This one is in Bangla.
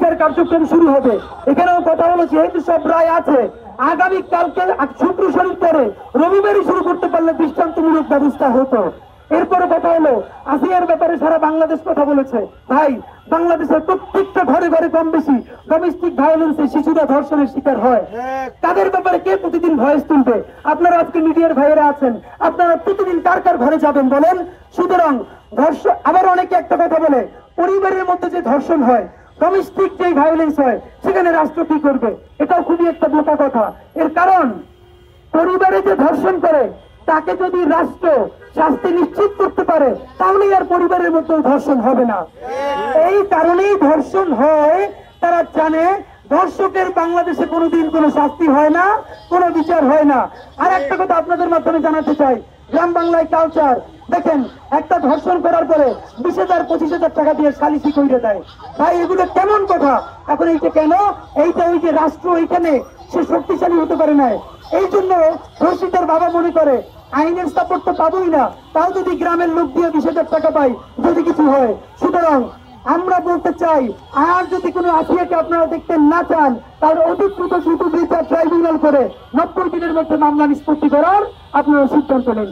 বিচার কার্যক্রম শুরু হবে। এখানেও কথা হলো যেহেতু সব রায় আছে, আগামী কালকে শুক্র শনির পরে রবিবারই শুরু করতে পারলে দৃষ্টান্তমূলক ব্যবস্থা হতো। এরপরে কথা হলো আসিয়ার ব্যাপারে সারা বাংলাদেশ কথা বলেছে। ভাই, বাংলাদেশের প্রত্যেকটা ঘরে ঘরে কম বেশি ডোমেস্টিক ভায়োলেন্সে শিশুরা ধর্ষণের শিকার হয়। তাদের ব্যাপারে কে প্রতিদিন ভয়েস তুলবে? আপনারা আজকে মিডিয়ার ভাইয়েরা আছেন, আপনারা প্রতিদিন কার কার ঘরে যাবেন বলেন? সুতরাং ধর্ষণ, আবার অনেকে একটা কথা বলে পরিবারের মধ্যে যে ধর্ষণ হয়, ডোমেস্টিক যে ভায়োলেন্স হয়, সেখানে রাষ্ট্র কি করবে? এটাও খুবই একটা বোকা কথা। এর কারণ পরিবারে যে ধর্ষণ করে তাকে যদি রাষ্ট্র শাস্তি নিশ্চিত করতে পারে তাহলেই আর পরিবারের মধ্যে ধর্ষণ হবে না। এই কারণেই ধর্ষণ হয়, তারা জানে ধর্ষকের বাংলাদেশে কোনোদিন কোনো শাস্তি হয় না, কোনো বিচার হয় না। আর একটা কথা আপনাদের মাধ্যমে জানাতে চাই, গ্রাম বাংলায় কালচার দেখেন, একটা ধর্ষণ করার পরে 20,000 25,000 টাকা দিয়ে সালিসি করে দেয়। ভাই, এগুলো কেমন কথা? এখন এইটা কেন? এইটা ওই যে রাষ্ট্র এইখানে সে শক্তিশালী হতে পারে না, এই জন্য ধর্ষিতার বাবা মনে করে আইনের সাপোর্ট তো পাবোই না, তাও যদি গ্রামের লোক দিয়ে 20,000 টাকা পাই যদি কিছু হয়। সুতরাং আমরা বলতে চাই, আর যদি কোনো আসিয়াকে আপনারা দেখতে না চান তাহলে অধিকৃত শিশু বিচার ট্রাইব্যুনাল করে 90 দিনের মধ্যে মামলা নিষ্পত্তি করার আপনারা সিদ্ধান্ত নেন।